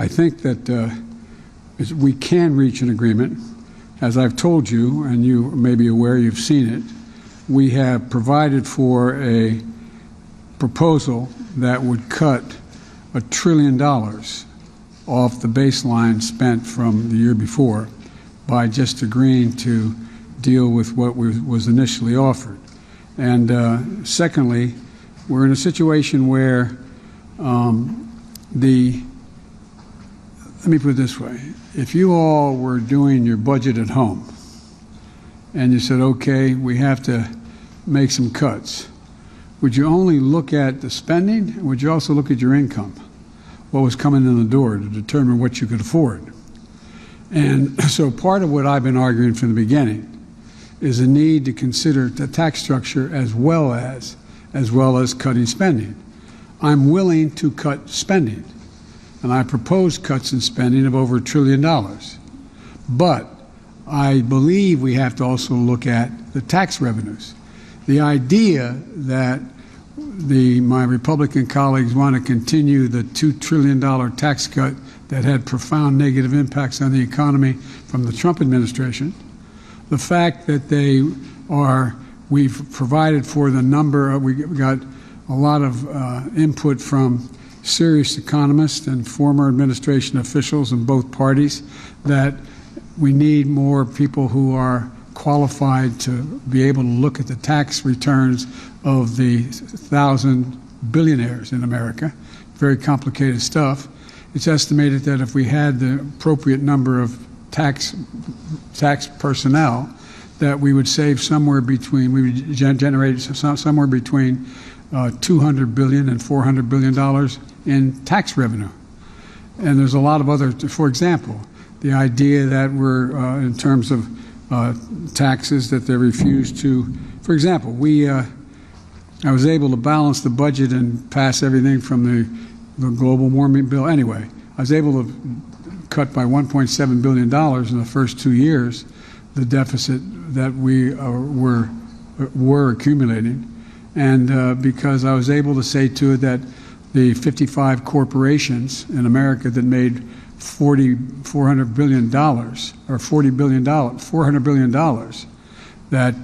think that we can reach an agreement. As I've told you, and you may be aware, you've seen it, we have provided for a proposal that would cut $1 trillion off the baseline spent from the year before by just agreeing to deal with what was initially offered. And secondly, we're in a situation where let me put it this way. If you all were doing your budget at home and you said, okay, we have to make some cuts, would you only look at the spending, or would you also look at your income, what was coming in the door, to determine what you could afford? And so part of what I've been arguing from the beginning is a need to consider the tax structure as well as cutting spending. I'm willing to cut spending, and I propose cuts in spending of over $1 trillion. But I believe we have to also look at the tax revenues. The idea that my Republican colleagues want to continue the $2 trillion tax cut that had profound negative impacts on the economy from the Trump administration, the fact that we've provided for the number, we got a lot of input from serious economists and former administration officials in both parties that we need more people who are qualified to be able to look at the tax returns of the 1,000 billionaires in America. Very complicated stuff. It's estimated that if we had the appropriate number of tax personnel, that we would save somewhere between, we would generate somewhere between $200 billion and $400 billion in tax revenue. And there's a lot of other, for example, the idea that we're, in terms of taxes, that they refuse to, for example, I was able to balance the budget and pass everything from the global warming bill. Anyway, I was able to cut by $1.7 billion in the first 2 years the deficit that we were accumulating. And because I was able to say to it that the 55 corporations in America that made $400 billion, or $400 billion, that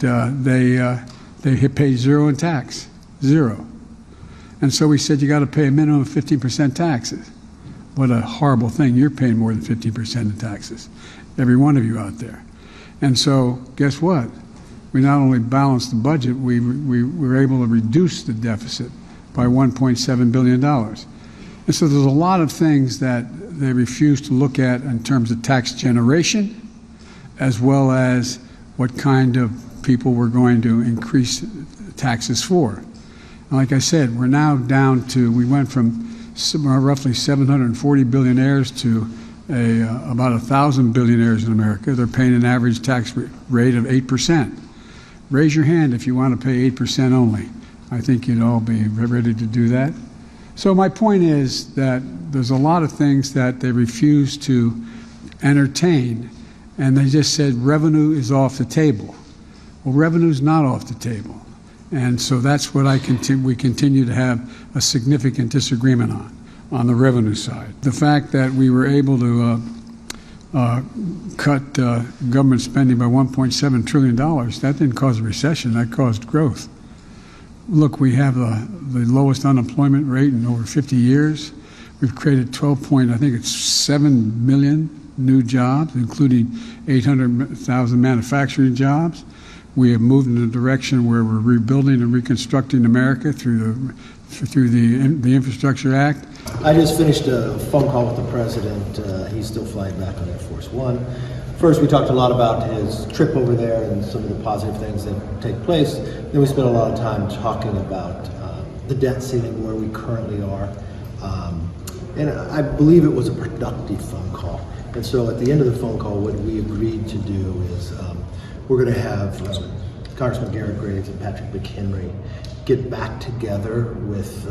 they pay zero in tax, zero. And so we said you got to pay a minimum of 15% taxes. What a horrible thing! You're paying more than 15% in taxes, every one of you out there. And so guess what? We not only balanced the budget, we were able to reduce the deficit by $1.7 billion. And so there's a lot of things that they refuse to look at in terms of tax generation, as well as what kind of people we're going to increase taxes for. And like I said, we're now down to, we went from roughly 740 billionaires to about 1,000 billionaires in America. They're paying an average tax rate of 8%. Raise your hand if you want to pay 8% only. I think you'd all be ready to do that. So my point is that there's a lot of things that they refuse to entertain, and they just said revenue is off the table. Well, revenue's not off the table. And so that's what we continue to have a significant disagreement on the revenue side. The fact that we were able to cut government spending by $1.7 trillion, that didn't cause a recession, that caused growth. Look, we have the lowest unemployment rate in over 50 years. We've created 7 million new jobs, including 800,000 manufacturing jobs. We have moved in a direction where we're rebuilding and reconstructing America through the Infrastructure Act. I just finished a phone call with the president. He's still flying back on Air Force One. First, we talked a lot about his trip over there and some of the positive things that take place. Then we spent a lot of time talking about the debt ceiling, where we currently are. And I believe it was a productive phone call. And so at the end of the phone call, what we agreed to do is we're going to have Congressman Garrett Graves and Patrick McHenry get back together with,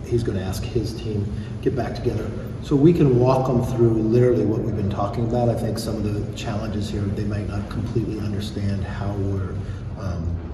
he's going to ask his team, get back together so we can walk them through literally what we've been talking about. I think some of the challenges here, they might not completely understand how we're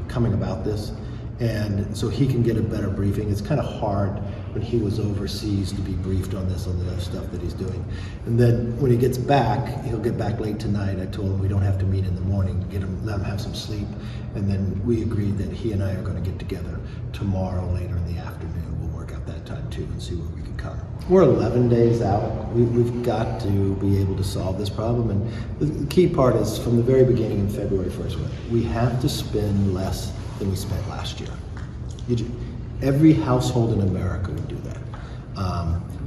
coming about this. And so he can get a better briefing. It's kind of hard when he was overseas to be briefed on this, on the other stuff that he's doing. And then when he gets back, he'll get back late tonight. I told him we don't have to meet in the morning, let him have some sleep. And then we agreed that he and I are going to get together tomorrow later in the afternoon. We'll work out that time too and see where we can come. We're 11 days out. We've got to be able to solve this problem. And the key part is from the very beginning in February 1st, we have to spend less than we spent last year. Every household in America would do that.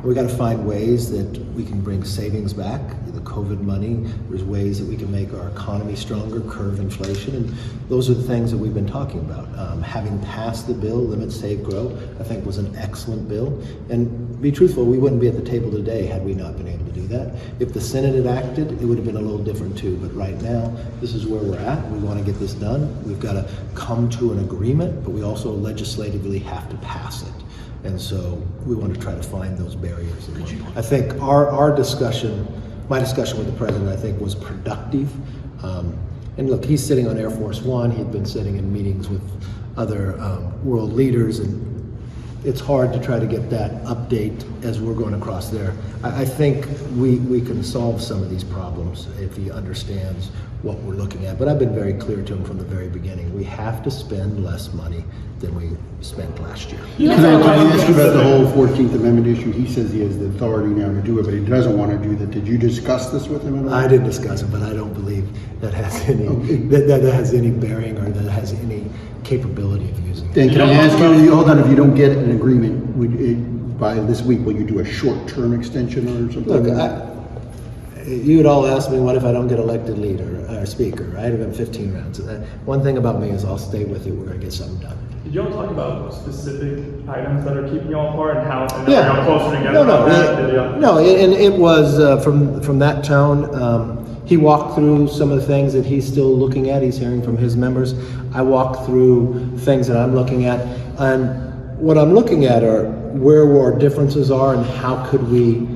We got to find ways that we can bring savings back, the COVID money. There's ways that we can make our economy stronger, curb inflation, and those are the things that we've been talking about. Having passed the bill, Limit, Save, Grow, I think was an excellent bill. And to be truthful, we wouldn't be at the table today had we not been able to do that. If the Senate had acted, it would have been a little different too. But right now, this is where we're at. We want to get this done. We've got to come to an agreement, but we also legislatively have to pass it. And so we want to try to find those barriers. I think our discussion, my discussion with the president, I think was productive. And look, he's sitting on Air Force One. He'd been sitting in meetings with other world leaders, and it's hard to try to get that update as we're going across there. I think we can solve some of these problems if he understands what we're looking at. But I've been very clear to him from the very beginning. We have to spend less money than we spent last year. Can I ask you about the whole 14th Amendment issue? He says he has the authority now to do it, but he doesn't want to do that. Did you discuss this with him at all? I didn't discuss it, but I don't believe that has any that has any bearing or that has any capability of using it. Then can I ask you, hold on, if you don't get an agreement by this week, will you do a short-term extension or something? Look, you would all ask me, what if I don't get elected leader or speaker, right? I've been 15 rounds. One thing about me is I'll stay with you. We're going to get something done. Did you all talk about specific items that are keeping you all apart and how Yeah. you're closer together? And it was from that tone. He walked through some of the things that he's still looking at. He's hearing from his members. I walked through things that I'm looking at, and what I'm looking at are where our differences are and how could we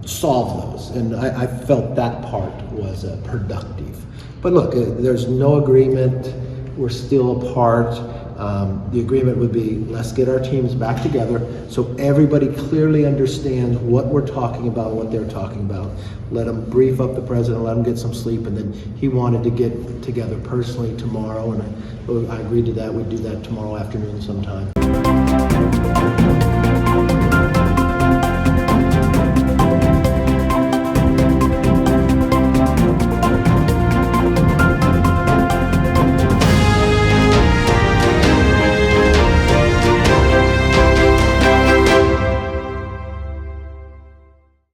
solve those. And I felt that part was productive. But look, there's no agreement. We're still apart. The agreement would be, let's get our teams back together so everybody clearly understands what we're talking about, what they're talking about. Let them brief up the president, let him get some sleep, and then he wanted to get together personally tomorrow, and I agreed to that. We'd do that tomorrow afternoon sometime.